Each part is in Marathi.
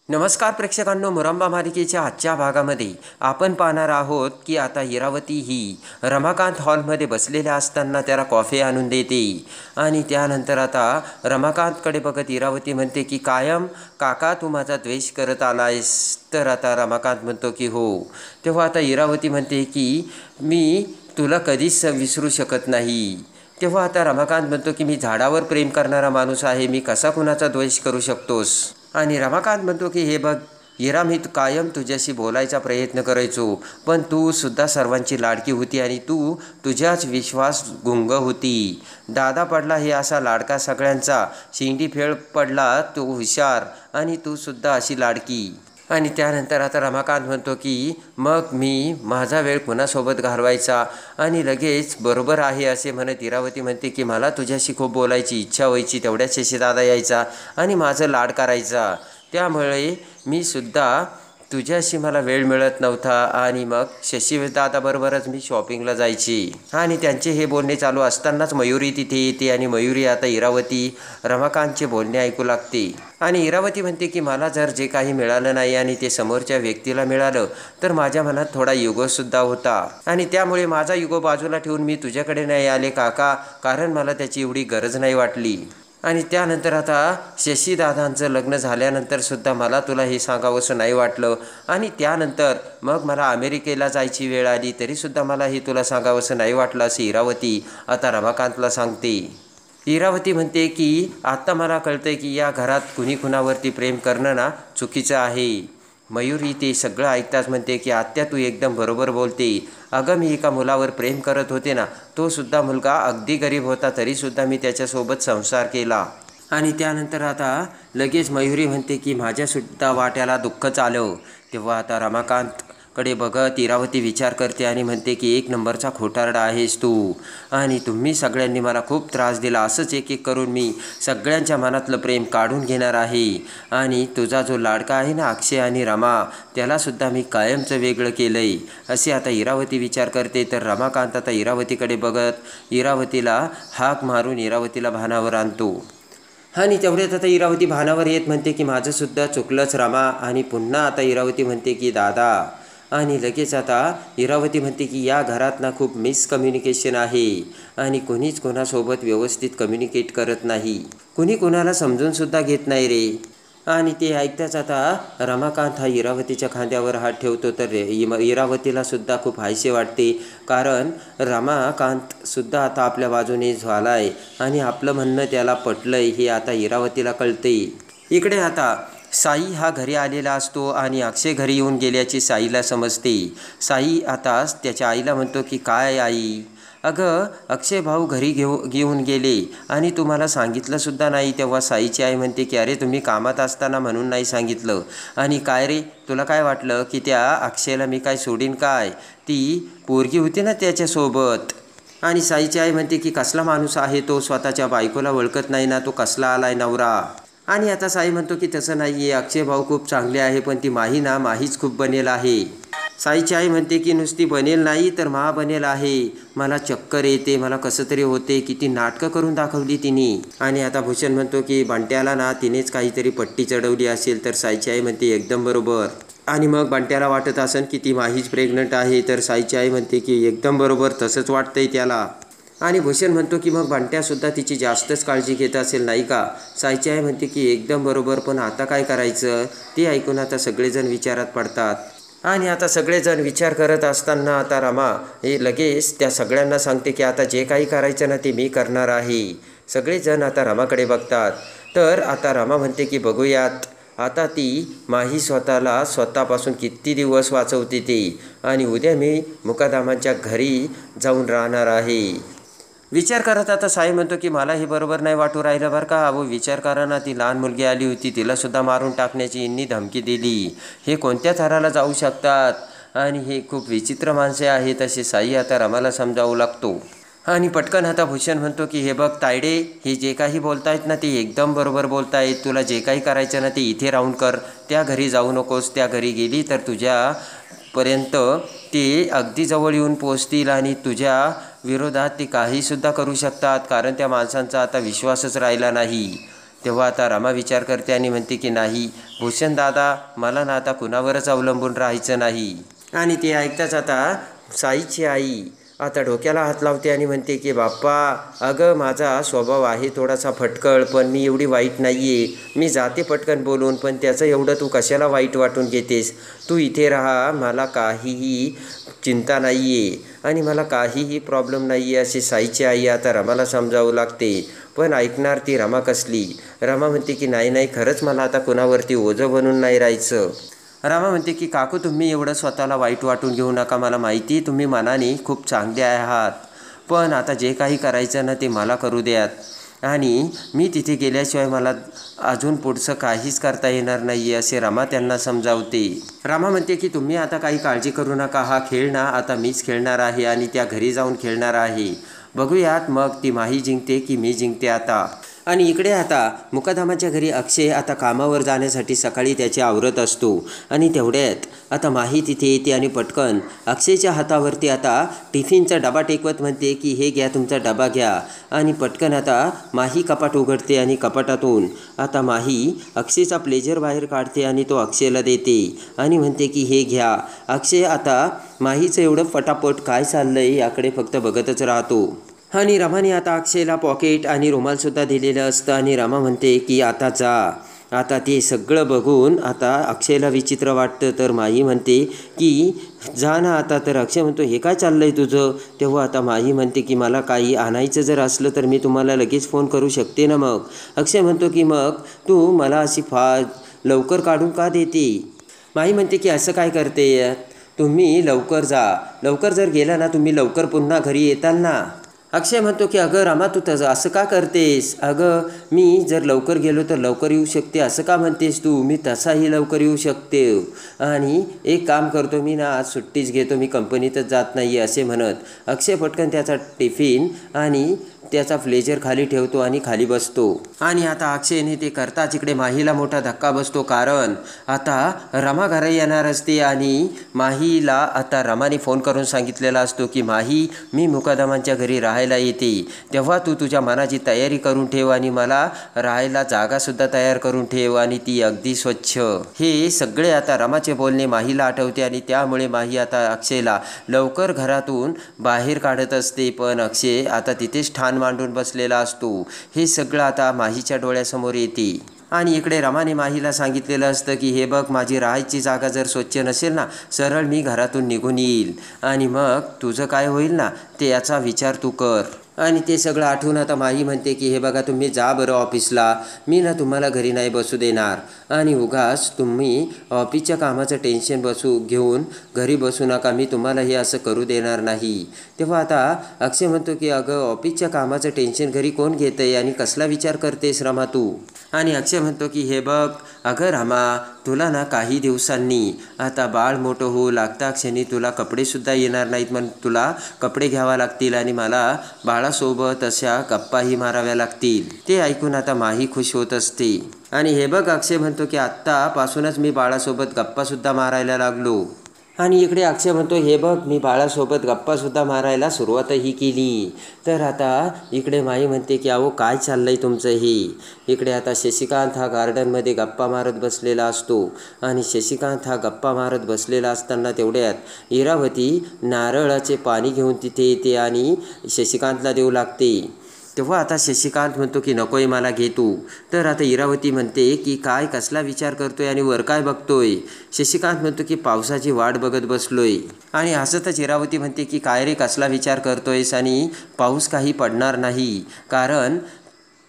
नमस्कार प्रेक्षकांनो, मुरंबा मालिकेच्या आजच्या भागामध्ये आपण पाहणार आहोत की आता इरावती ही रमाकांत हॉलमध्ये बसलेल्या असताना त्याला कॉफी आणून देते आणि त्यानंतर आता रमाकांतकडे बघत इरावती म्हणते की कायम काका तू माझा द्वेष करत आलायस. तर आता रमाकांत म्हणतो की हो. तेव्हा आता इरावती म्हणते की मी तुला कधीच विसरू शकत नाही. तेव्हा आता रमाकांत म्हणतो की मी झाडावर प्रेम करणारा माणूस आहे, मी कसा कुणाचा द्वेष करू शकतोस. आणि रमाकांत म्हणतो की हे बघ इरा, मी कायम तुझ्याशी बोलायचा प्रयत्न करायचो, पण तू सुद्धा सर्वांची लाडकी होती आणि तू तुझ्याच विश्वास गुंग होती. दादा पडला हे असा लाडका सगळ्यांचा, शेंडी फेळ पडला तो हुशार आणि तू सुद्धा अशी लाडकी. आणि त्यानंतर आता रमाकांत म्हणतो की मग मी माझा वेळ कुणासोबत घालवायचा. आणि लगेच बरोबर आहे असे म्हणत इरावती म्हणते की मला तुझ्याशी खूप बोलायची इच्छा व्हायची, तेवढ्याच शशी दादा यायचा आणि माझं लाड करायचा, त्यामुळे मी सुद्धा तुझ्याशी मला वेळ मिळत नव्हता. आणि मग शशी दादाबरोबरच मी शॉपिंगला जायची. आणि त्यांचे हे बोलणे चालू असतानाच मयुरी तिथे येते आणि मयुरी आता इरावती रमाकांतचे बोलणे ऐकू लागते. आणि इरावती म्हणते की मला जर जे काही मिळालं नाही आणि ते समोरच्या व्यक्तीला मिळालं तर माझ्या मनात थोडा युगोसुद्धा होता आणि त्यामुळे माझा युगो बाजूला ठेवून मी तुझ्याकडे नाही आले काका, कारण मला त्याची एवढी गरज नाही वाटली. आणि त्यानंतर आता शशीदादांचं लग्न झाल्यानंतर सुद्धा मला तुला हे सांगावंसं नाही वाटलं. आणि त्यानंतर मग मला अमेरिकेला जायची वेळ आली तरीसुद्धा मला हे तुला सांगावंसं नाही वाटलं असे इरावती आता रमाकांतला सांगते. इरावती म्हणते की आत्ता मला कळतंय की या घरात कुणी कुणावरती प्रेम करणं ना चुकीचं आहे. मयुरी ते सगळं ऐकताच म्हणते की आत्या तू एकदम बरोबर बोलते. अगं मी एका मुलावर प्रेम करत होते ना, तो सुद्धा मुलगा अगदी गरीब होता तरीसुद्धा मी त्याच्यासोबत संसार केला. आणि त्यानंतर आता लगेच मयुरी म्हणते की माझ्यासुद्धा वाट्याला दुःखच आलं. तेव्हा आता रमाकांतकडे बघत इरावती विचार करते आणि म्हणते की एक नंबरचा खोटारडा आहेस तू आणि तुम्ही सगळ्यांनी मला खूप त्रास दिला. असंच एक एक करून मी सगळ्यांच्या मनातलं प्रेम काढून घेणार आहे. आणि तुझा जो लाडका आहे ना अक्षय आणि रमा, त्यालासुद्धा मी कायमचं वेगळं केलं आहे असे आता इरावती विचार करते. तर रमाकांत आता इरावतीकडे बघत इरावतीला हाक मारून इरावतीला भानावर आणतो. आणि तेवढ्यात आता इरावती भानावर येत म्हणते की माझंसुद्धा चुकलंच रमा. आणि पुन्हा आता इरावती म्हणते की दादा. आणि लगेच आता इरावती म्हणते की या घरात ना खूप मिसकम्युनिकेशन आहे आणि कोणीच कोणासोबत व्यवस्थित कम्युनिकेट करत नाही, कोणी कोणाला समजूनसुद्धा घेत नाही रे. आणि ते ऐकताच आता रमाकांत हा इरावतीच्या खांद्यावर हात ठेवतो. तर इरावतीला सुद्धा खूप हायसे वाटते, कारण रमाकांतसुद्धा आता आपल्या बाजूने झाला आहे आणि आपलं म्हणणं त्याला पटलं आहे हे आता इरावतीला कळते. इकडे आता साई हा घरी आलेला असतो आणि अक्षय घरी येऊन गेल्याची साईला समजते. साई आता त्याच्या आईला म्हणतो की काय आई, अगं अक्षय भाऊ घरी घेऊन गेले आणि तुम्हाला सांगितलंसुद्धा नाही. तेव्हा साईची आई म्हणते की अरे तुम्ही कामात असताना म्हणून नाही सांगितलं. आणि काय रे तुला काय वाटलं की त्या अक्षयला मी काय सोडीन काय, ती पोरगी होती ना त्याच्यासोबत. आणि साईची आई म्हणते की कसला माणूस आहे तो, स्वतःच्या बायकोला ओळखत नाही ना, तो कसला आलाय नवरा. आणि आता साई म्हणतो की तसं नाही आहे, अक्षय भाऊ खूप चांगले आहे, पण ती माही ना माहीच खूप बनेल आहे. साईची आई म्हणते की नुसती बनेल नाही तर मा बनेल आहे, मला चक्कर येते, मला कसं तरी होते. किती नाटकं करून दाखवली तिने. आणि आता भूषण म्हणतो की बंट्याला ना तिनेच काहीतरी पट्टी चढवली असेल. तर साईची आई म्हणते एकदम बरोबर. आणि मग बंट्याला वाटत असेल की ती माहीच प्रेग्नंट आहे. तर साईची आई म्हणते की एकदम बरोबर, तसंच वाटतंय त्याला. आणि भूषण म्हणतो की मग बंट्यासुद्धा तिची जास्तच काळजी घेत असेल नाही का. साईची आई म्हणते की एकदम बरोबर, पण आता काय करायचं. ते ऐकून आता सगळेजण विचारात पडतात. आणि आता सगळेजण विचार करत असताना आता रमा हे लगेच त्या सगळ्यांना सांगते की आता जे काही करायचं ना ते मी करणार आहे. सगळेजण आता रमाकडे बघतात. तर आता रमा म्हणते की बघूयात आता ती माही स्वतःपासून किती दिवस वाचवते ते. आणि उद्या मी मुकादमांच्या घरी जाऊन राहणार आहे. विचार करत आता साई म्हणतो की मला हे बरोबर नाही वाटू राहिलं बरं का. अहो विचार करा ना, ती लहान मुलगी आली होती, तिलासुद्धा मारून टाकण्याची यांनी धमकी दिली. हे कोणत्या थराला जाऊ शकतात आणि हे खूप विचित्र माणसे आहेत असे साई आता रमाला समजावू लागतो. आणि पटकन आता भूषण म्हणतो की हे बघ तायडे, हे जे काही बोलतायत ना ते एकदम बरोबर बोलतायत. तुला जे काही करायचं ना ते इथे राहून कर, त्या घरी जाऊ नकोस. त्या घरी गेली तर तुझ्यापर्यंत ते अगदी जवळ येऊन पोचतील आणि तुझ्या विरोधात ते काहीसुद्धा करू शकतात, कारण त्या माणसांचा आता विश्वासच राहिला नाही. तेव्हा आता रमा विचार करते आणि म्हणते की नाही भूषण दादा, मला ना आता कुणावरच अवलंबून राहायचं नाही. आणि ते ऐकताच आता साईची आई आता डोक्याला हात लावते आणि म्हणते की बाप्पा, अगं माझा स्वभाव आहे थोडासा फटकळ, पण मी एवढी वाईट नाही आहे. मी जाते पटकन बोलून, पण त्याचं एवढं तू कशाला वाईट वाटून घेतेस? तू इथे राहा, मला काहीही चिंता नाही आहे आणि मला काहीही प्रॉब्लेम नाही आहे असे साईची आई आता रमाला समजावं लागते. पण ऐकणार ती रमा कसली? रमा म्हणते की नाही नाही, खरंच मला आता कुणावरती ओझं बनून नाही राहायचं. रमा म्हणते की काकू, तुम्ही एवढं स्वतःला वाईट वाटून घेऊ नका. मला माहिती तुम्ही मनाने खूप चांगले आहात, पण आता जे काही करायचं ना ते मला करू द्यात आणि मी तिथे गेल्याशिवाय मला अजून पुढचं काहीच करता येणार नाही असे रमा त्यांना समजावते. रमा म्हणते की तुम्ही आता काही काळजी करू नका, हा खेळ ना आता मीच खेळणार आहे आणि त्या घरी जाऊन खेळणार आहे. बघूयात मग ती माही जिंकते की मी जिंकते आता. आणि इकडे आता मुकादमाच्या घरी अक्षय आता कामावर जाण्यासाठी सकाळी त्याचे आवरत असतो आणि तेवढ्यात आता माही तिथे येते आणि पटकन अक्षयच्या हातावरती आता टिफिनचा डबा टेकवत म्हणते की हे घ्या, तुमचा डबा घ्या. आणि पटकन आता माही कपाट उघडते आणि कपाटातून आता माही अक्षयचा प्लेजर बाहेर काढते आणि तो अक्षयला देते आणि म्हणते की हे घ्या. अक्षय आता माहीचं एवढं फटाफट काय चाललंय याकडे फक्त बघतच राहतो. आणि रमाने आता अक्षयला पॉकेट आणि रुमालसुद्धा दिलेलं असतं आणि रमा म्हणते की आता जा. आता ते सगळं बघून आता अक्षयला विचित्र वाटतं, तर माही म्हणते की जा ना आता. तर अक्षय म्हणतो हे काय चाललं आहे तुझं? तेव्हा आता माही म्हणते की मला काही आणायचं जर असलं तर मी तुम्हाला लगेच फोन करू शकते ना. मग अक्षय म्हणतो की मग तू मला अशी लवकर काढून का देते? माही म्हणते की असं काय करते, तुम्ही लवकर जा. लवकर जर गेला ना तुम्ही लवकर पुन्हा घरी येताल ना. अक्षय म्हणतो की अगं रमा, तू तसं असं का करतेस? अगं मी जर लवकर गेलो तर लवकर येऊ शकते असं का म्हणतेस तू? मी तसाही लवकर येऊ शकते आणि एक काम करतो मी ना, आज सुट्टीच घेतो, मी कंपनीतच जात नाही आहे असे म्हणत अक्षय पटकन त्याचा टिफिन आणि त्याचा प्लेजर खाली ठेवतो आणि खाली बसतो. आणि आता अक्षयने ते करताच इकडे माहीला मोठा धक्का बसतो, कारण आता रमा घरी येणार असते आणि माहीला आता रमाने फोन करून सांगितलेला असतो की माही, मी मुकादमांच्या घरी राहायला येते, तेव्हा तू तुझ्या मनाची तयारी करून ठेव आणि मला राहायला जागासुद्धा तयार करून ठेव आणि ती अगदी स्वच्छ. हे सगळे आता रमाचे बोलणे माहीला आठवते आणि त्यामुळे माही आता अक्षयला लवकर घरातून बाहेर काढत असते. पण अक्षय आता तिथेच ठाण मांडून बसलेला असतो. हे सगळं आता माहीच्या डोळ्यासमोर येते. आणि इकडे रमाने माहीला सांगितलेलं असतं की हे बघ, माझी राहायची जागा जर स्वच्छ नसेल ना, सरळ मी घरातून निघून येईल आणि मग तुझं काय होईल ना ते याचा विचार तू कर. आणि ते सगळं आठवून आता माही म्हणते की हे बघा, तुम्ही जा बरं ऑफिसला, मी ना तुम्हाला घरी नाही बसू देणार आणि उगाच तुम्ही ऑफिसच्या कामाचं टेन्शन घेऊन घरी बसू नका, मी तुम्हाला हे असं करू देणार नाही. तेव्हा आता अक्षय म्हणतो की अगं, ऑफिसच्या कामाचं टेन्शन घरी कोण घेतं आहे आणि कसला विचार करतेस रमा तू? आणि अक्षय म्हणतो की हे बघ अगं रमा, तुला ना काही दिवसांनी आता बाळ मोठं होऊ लागता क्षणी तुला कपडेसुद्धा येणार नाहीत, म्हणून तुला कपडे घ्यावा लागतील आणि मला बाळासोबत अशा गप्पाही माराव्या लागतील. ते ऐकून आता माही खुश होत असते. आणि हे बघ अक्षय म्हणतो की आत्तापासूनच मी बाळासोबत गप्पासुद्धा मारायला लागलो. आणि इकडे अक्षय म्हणतो हे बघ, मी बाळासोबत गप्पासुद्धा मारायला सुरुवातही केली. तर आता इकडे माई म्हणते की अहो काय चाललंय तुमचं हे? इकडे आता शशिकांत हा गार्डनमध्ये गप्पा मारत बसलेला असतो आणि शशिकांत हा गप्पा मारत बसलेला असताना तेवढ्यात इरावती नारळाचे पाणी घेऊन तिथे येते आणि शशिकांतला देऊ लागते. तेव्हा आता शशिकांत म्हणतो की नकोय, मला घे तू. तर आता इरावती म्हणते की काय, कसला विचार करतोय आणि वर काय बघतोय? शशिकांत म्हणतो की पावसाची वाट बघत बसलोय. आणि हसतच इरावती म्हणते की काय रे, कसला विचार करतोयस आणि पाऊस काही पडणार नाही, कारण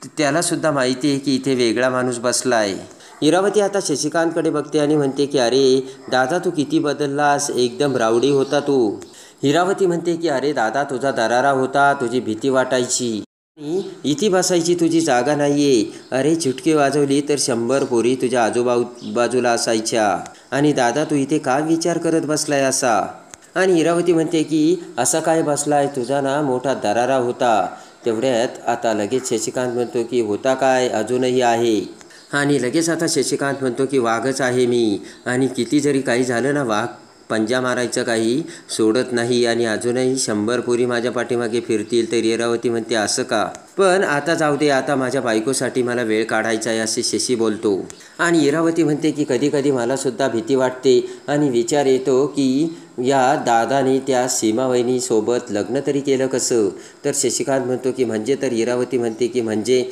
त्यालासुद्धा माहिती आहे की इथे वेगळा माणूस बसलाय. इरावती आता शशिकांतकडे बघते आणि म्हणते की अरे दादा, तू किती बदललास, एकदम रावडी होता तू. इरावती म्हणते की अरे दादा, तुझा दरारा होता, तुझी भीती वाटायची, इथे बसायची तुझी जागा नाहीये. अरे चुटकी वाजवली तर 100 पोरी तुझ्या बाजूला असायच्या आणि दादा तू इथे काय विचार करत बसलाय असा? आणि इरावती म्हणते की असा काय बसलाय, तुझा ना मोठा दरारा होता. तेवढ्यात आता लगेच शशिकांत म्हणतो की होता काय, अजूनही आहे. आणि लगेच आता शशिकांत म्हणतो की वाघच आहे मी आणि किती जरी काही झालं ना, वाघ पंजा मारायचं काही सोडत नाही आणि अजूनही 100 पोरी माझ्या पाठीमागे फिरतील. तर इरावती म्हणते असं का? पण आता जाऊ दे, आता माझ्या बायकोसाठी मला वेळ काढायचा आहे असे शशी बोलतो. आणि इरावती म्हणते की कधी कधी मलासुद्धा भीती वाटते आणि विचार येतो की या दादाने त्या सीमावहिनीसोबत लग्न तरी केलं कसं. तर शशिकांत म्हणतो की म्हणजे. तर इरावती म्हणते की म्हणजे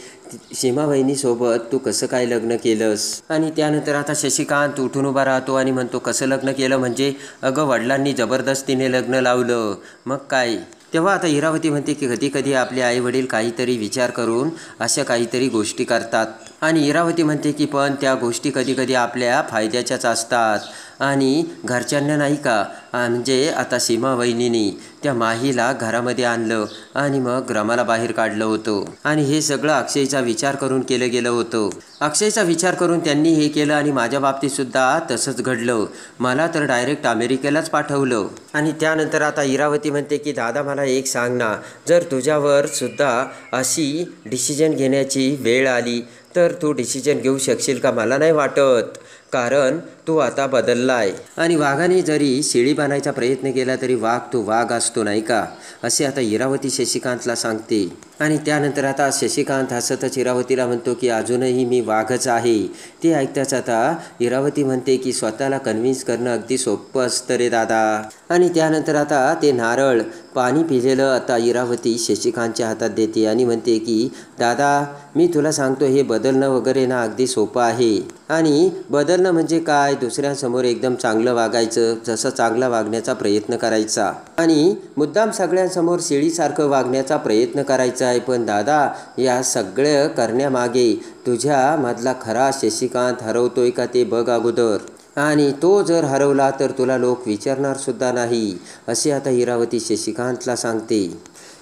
सीमावहिनीसोबत तू कसं काय लग्न केलंस. आणि त्यानंतर आता शशिकांत उठून उभा राहतो आणि म्हणतो कसं लग्न केलं म्हणजे. अगं वडिलांनी जबरदस्तीने लग्न लावलं, मग काय. तेव्हा आता इरावती म्हणते की कधी कधी आपले आईवडील काहीतरी विचार करून अशा काहीतरी गोष्टी करतात. आणि इरावती म्हणते की पण त्या गोष्टी कधी कधी आपल्या फायद्याच्याच असतात. आणि घरच्यांना नाही का, म्हणजे आता सीमावहिनीने त्या माहीला घरामध्ये आणलं आणि मग रमाला बाहेर काढलं होतं. आणि हे सगळं अक्षयचा विचार करून केलं गेलं होतं. अक्षयचा विचार करून त्यांनी हे केलं आणि माझ्या बाबतीतसुद्धा तसंच घडलं. मला तर डायरेक्ट अमेरिकेलाच पाठवलं. आणि त्यानंतर आता इरावती म्हणते की दादा मला एक सांग ना, जर तुझ्यावर सुद्धा अशी डिसिजन घेण्याची वेळ आली तर तू डिसिजन घेऊ शकशील का. मला नाही वाटत, कारण तू आता बदलला आहे. आणि वाघाने जरी शेळी बनायचा प्रयत्न केला तरी वाघ तो वाघ असतो नाही का, असे आता इरावती शशिकांतला सांगते. आणि त्यानंतर आता शशिकांत हसतच इरावतीला म्हणतो की अजूनही मी वाघच आहे. ते ऐकताच आता इरावती म्हणते की स्वतःला कन्व्हिन्स करणं अगदी सोपं असतं रे दादा. आणि त्यानंतर आता ते नारळ पाणी पिलेलं आता इरावती शशिकांतच्या हातात देते आणि म्हणते की दादा मी तुला सांगतो, हे बदलणं वगैरे ना अगदी सोपं आहे. आणि बदलणं म्हणजे काय, दुसऱ्यांसमोर एकदम चांगलं वागायचं, जसं चांगला वागण्याचा प्रयत्न करायचा आणि मुद्दाम सगळ्यांसमोर शेळीसारखं वागण्याचा प्रयत्न करायचा आहे. पण दादा या सगळं करण्यामागे तुझ्यामधला खरा शशिकांत हरवतोय का ते बघ अगोदर. आणि तो जर हरवला तर तुला लोक विचारणारसुद्धा नाही, असे आता इरावती शशिकांतला सांगते.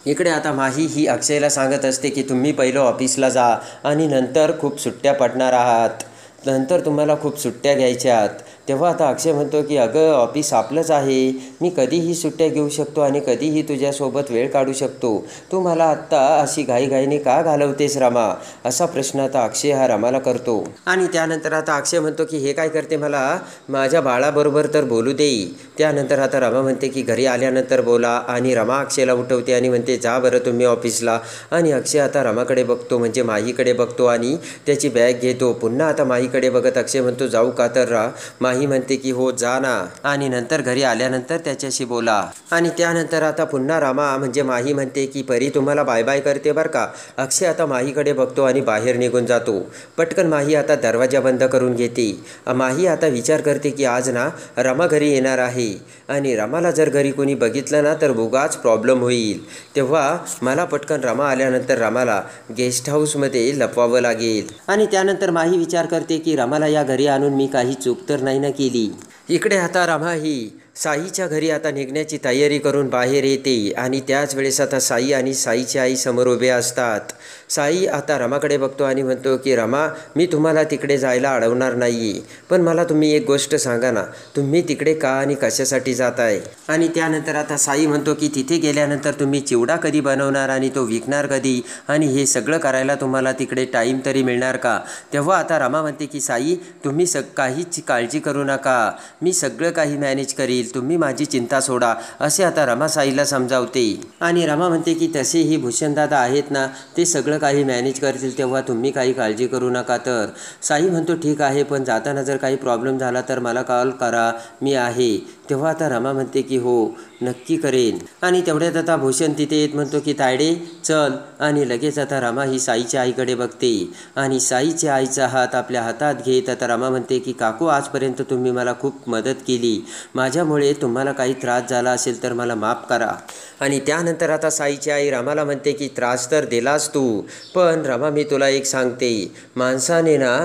इकडे आता माही ही अक्षयला सांगत असते की तुम्ही पहिलं ऑफिसला जा आणि नंतर खूप सुट्ट्या पडणार आहात, नंतर तुम्हाला खूप सुट्ट्या घ्यायच्यात. तेव्हा आता अक्षय म्हणतो की अगं ऑफिस आपलंच आहे, मी कधीही सुट्ट्या घेऊ शकतो आणि कधीही तुझ्यासोबत वेळ काढू शकतो. तू मला आत्ता अशी घाईघाईने का घालवतेस रमा, असा प्रश्न आता अक्षय हा रमाला करतो. आणि त्यानंतर आता अक्षय म्हणतो की हे काय करते, मला माझ्या बाळाबरोबर तर बोलू दे. त्यानंतर आता रमा म्हणते की घरी आल्यानंतर बोला. आणि रमा अक्षयला उठवते आणि म्हणते जा बरं तुम्ही ऑफिसला. आणि अक्षय आता रमाकडे बघतो, म्हणजे माहीकडे बघतो आणि त्याची बॅग घेतो. पुन्हा आता माहीकडे बघत अक्षय म्हणतो जाऊ का. तर माही म्हणते की हो जा ना, आणि नंतर घरी आल्यानंतर त्याच्याशी बोला. आणि त्यानंतर आता पुन्हा रमा म्हणजे माही म्हणते की परी तुम्हाला बाय बाय करते बरं का. अक्षय आता माहीकडे बघतो आणि बाहेर निघून जातो. पटकन माही आता दरवाजा बंद करून घेते. माही आता विचार करते की आज ना रमा घरी येणार आहे आणि रमाला जर घरी कोणी बघितलं ना तर उगाच प्रॉब्लेम होईल. तेव्हा मला पटकन रमा आल्यानंतर रमाला गेस्ट हाऊसमध्ये लपवावं लागेल. आणि त्यानंतर माही विचार करते की रमाला या घरी आणून मी काही चूक तर नाही ना केली. इकडे आता रमा ही साईच्या घरी आता निघण्याची तयारी करून बाहेर येते. आणि त्याच वेळेस आता साई आणि साईची आई समोर उभे असतात. साई आता रमाकडे बघतो आणि म्हणतो की रमा मी तुम्हाला तिकडे जायला अडवणार नाही, पण मला तुम्ही एक गोष्ट सांगा ना, तुम्ही तिकडे का आणि कशासाठी जाताय. आणि त्यानंतर आता साई म्हणतो की तिथे गेल्यानंतर तुम्ही चिवडा कधी बनवणार आणि तो विकणार कधी, आणि हे सगळं करायला तुम्हाला तिकडे टाईम तरी मिळणार का. तेव्हा आता रमा म्हणते की साई तुम्ही काहीच काळजी करू नका, मी सगळं काही मॅनेज करील, तुम्ही माझी चिंता सोडा, असे आता रमा साईला समजावते. आणि रमा म्हणते की तसेही भूषणदादा आहेत ना, ते सगळं काही मॅनेज करतील, तेव्हा तुम्ही काही काळजी करू नका. तर साई म्हणतो ठीक आहे, पण जाताना जर काही प्रॉब्लेम झाला तर मला कॉल करा, मी आहे. तेव्हा आता रमा म्हणते की हो नक्की करेन. आणि तेवढ्यात आता भूषण तिथे येत म्हणतो की तायडे चल. आणि लगेच आता रमा ही साईच्या आईकडे बघते आणि साईच्या आईचा हात आपल्या हातात घेत आता रमा म्हणते की काकू आजपर्यंत तुम्ही मला खूप मदत केली, माझ्यामुळे तुम्हाला काही त्रास झाला असेल तर मला माफ करा. आणि त्यानंतर आता साईची आई रमाला म्हणते की त्रास तर दिलास तू, पण रमा मी तुला एक सांगते, माणसाने ना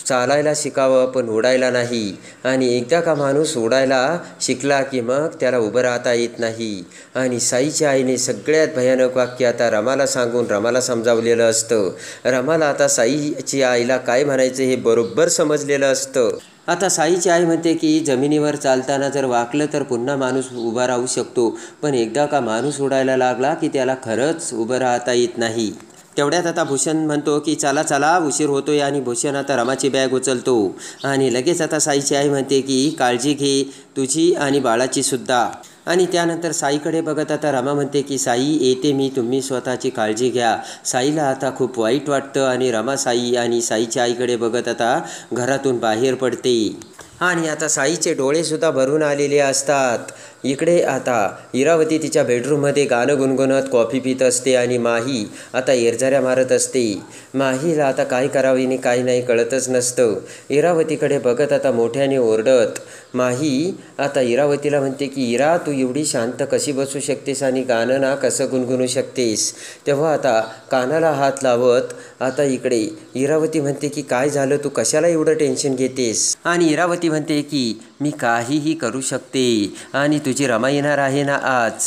चालायला शिकावं पण उडायला नाही. आणि एकदा का माणूस उडायला शिकला की मग त्याला उभं राहता येत नाही. आणि साईच्या आईने सगळ्यात भयानक वाक्य आता रमाला सांगून रमाला समजावलेलं असतं. रमाला आता साईची आईला काय म्हणायचं हे बरोबर समजलेलं असतं. आता साईची आई म्हणते की जमिनीवर चालताना जर वाकलं तर पुन्हा माणूस उभा राहू शकतो, पण एकदा का माणूस उडायला लागला की त्याला खरंच उभं राहता येत नाही. तेवढ्यात आता भूषण म्हणतो की चला चला उशीर होतोय. आणि भूषण आता रमाची बॅग उचलतो आणि लगेच आता साईची आई म्हणते की काळजी घे तुझी आणि बाळाची सुद्धा. आणि त्यानंतर साईकडे बघत आता रमा म्हणते की साई येते मी, तुम्ही स्वतःची काळजी घ्या. साईला आता खूप वाईट वाटतं आणि रमा साई आणि साईच्या आईकडे बघत आता घरातून बाहेर पडते. आणि आता साईचे डोळेसुद्धा भरून आलेले असतात. इकडे आता इरावती तिच्या बेडरूममध्ये गाणं गुणगुणत कॉफी पित असते आणि माही आता येरझाऱ्या मारत असते. माहीला आता काय करावे आणि काय नाही कळतच नसतं. इरावतीकडे बघत आता मोठ्याने ओरडत माही आता इरावतीला म्हणते की इरा, तू एवढी शांत कशी बसू शकतेस आणि गाणं ना कसं गुणगुणू शकतेस. तेव्हा आता कानाला हात लावत आता इकडे इरावती म्हणते की काय झालं, तू कशाला एवढं टेन्शन घेतेस. आणि इरावती म्हणते की मी काहीही करू शकते आणि तुझी रमा येणार आहे ना आज.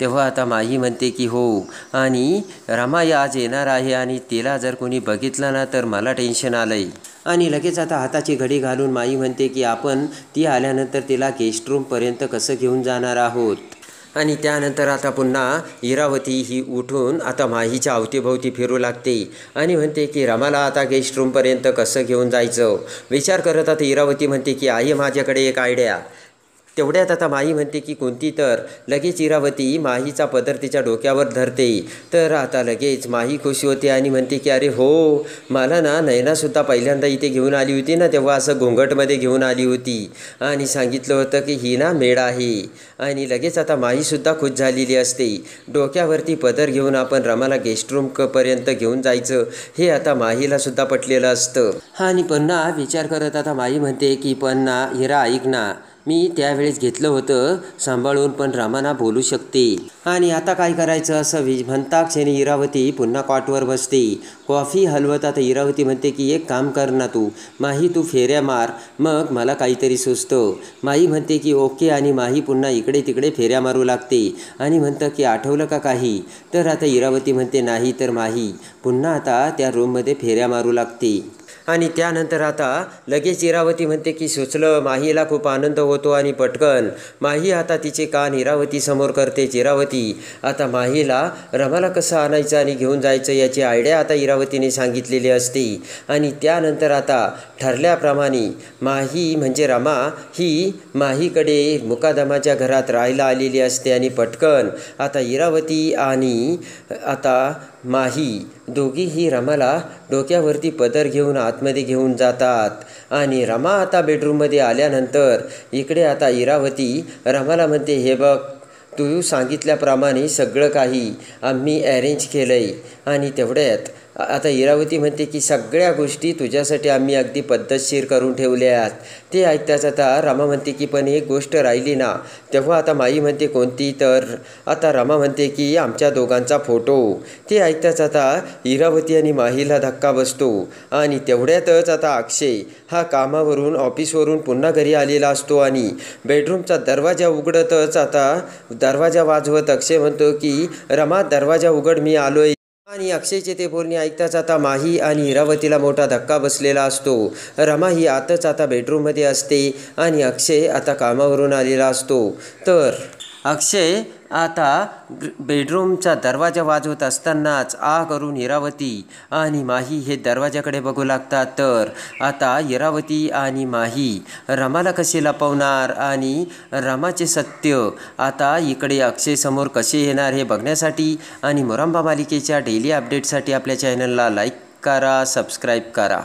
तेव्हा आता माही म्हणते की हो, आणि रमा आज येणार आहे आणि तिला जर कोणी बघितलं ना तर मला टेन्शन आलं आहे. आणि लगेच आता हाताची घडी घालून माही म्हणते की आपण ती आल्यानंतर तिला गेस्ट रूमपर्यंत कसं घेऊन जाणार आहोत. आणि त्यानंतर आता पुन्हा इरावती ही उठून आता माहीच्या अवतीभोवती फिरू लागते आणि म्हणते की रमाला आता गेस्ट रूमपर्यंत कसं घेऊन जायचं. विचार करत आता इरावती म्हणते की आहे माझ्याकडे एक आयडिया. तेवढ्यात आता माही म्हणते की कोणती, तर लगेच इरावती माहीचा पदर तिच्या डोक्यावर धरते. तर आता लगेच माही खुश होते आणि म्हणते की अरे हो, मला ना नयनासुद्धा पहिल्यांदा इथे घेऊन आली होती ना, तेव्हा असं घोंगटमध्ये घेऊन आली होती आणि सांगितलं होतं की ही ना मेड आहे. आणि लगेच आता माहीसुद्धा खुश झालेली असते. डोक्यावरती पदर घेऊन आपण रमाला गेस्ट रूमपर्यंत घेऊन जायचं हे आता माहीलासुद्धा पटलेलं असतं. आणि पुन्हा विचार करत आता माही म्हणते की पण ना हिरा ऐक ना, मी त्यावेळेस घेतलं होतं सांभाळून, पण रमाना बोलू शकते. आणि आता काय करायचं असं म्हणता क्षणी इरावती पुन्हा कॉटवर बसते. कॉफी हलवत आता इरावती म्हणते की एक काम कर ना तू माही, तू फेऱ्या मार, मग मला काहीतरी सुचतं. माही म्हणते की ओके, आणि माही पुन्हा इकडे तिकडे फेऱ्या मारू लागते आणि म्हणतं की आठवलं का काही. तर आता इरावती म्हणते नाही, तर माही पुन्हा आता त्या रूममध्ये फेऱ्या मारू लागते. आणि त्यानंतर आता लगेच इरावती म्हणते की सुचलं. माहीला खूप आनंद होतो आणि पटकन माही आता तिचे कान इरावतीसमोर करते. इरावती आता माहीला रमाला कसं आणायचं आणि घेऊन जायचं याची आयडिया आता इरावतीने सांगितलेली असते. आणि त्यानंतर आता ठरल्याप्रमाणे माही म्हणजे रमा ही माहीकडे मुकादमाच्या घरात राहायला आलेली असते. आणि पटकन आता इरावती आणि आता माही दोघीही रमाला डोक्यावरती पदर घेऊन आतमध्ये घेऊन जातात. आणि रमा आता बेडरूममध्ये आल्यानंतर इकडे आता इरावती रमाला म्हणते हे बघ, तू सांगितल्याप्रमाणे सगळं काही आम्ही अरेंज केलं आहे. आणि तेवढ्यात आता इरावती म्हणते की सगळ्या गोष्टी तुझ्यासाठी आम्ही अगदी पद्धतशीर करून ठेवल्यात. ते ऐकताच आता रमा म्हणते की पण एक गोष्ट राहिली ना. तेव्हा आता माई म्हणते कोणती, तर आता रमा म्हणते की आमच्या दोघांचा फोटो. ते ऐकताच आता इरावती आणि माहीला धक्का बसतो. आणि तेवढ्यातच आता अक्षय हा कामावरून ऑफिसवरून पुन्हा घरी आलेला असतो आणि बेडरूमचा दरवाजा उघडतच आता दरवाजा वाजवत अक्षय म्हणतो की रमा दरवाजा उघड, मी आलोय. आणि अक्षयचे ते बोलणे ऐकताच आता माही आणि इरावतीला मोठा धक्का बसलेला असतो. रमा ही आतच आता बेडरूममध्ये असते आणि अक्षय आता कामावरून आलेला असतो. तर अक्षय आता बेडरूमचा दरवाजा वाजवत असतानाच करून इरावती आणि माही हे दरवाजाकडे बघू लागतात. तर आता इरावती आणि माही रमाला कसे लपवणार आणि रमाचे सत्य आता इकडे अक्षयसमोर कसे येणार हे बघण्यासाठी आणि मुरंबा मालिकेच्या डेली अपडेटसाठी आपल्या चॅनलला लाईक करा, सबस्क्राईब करा.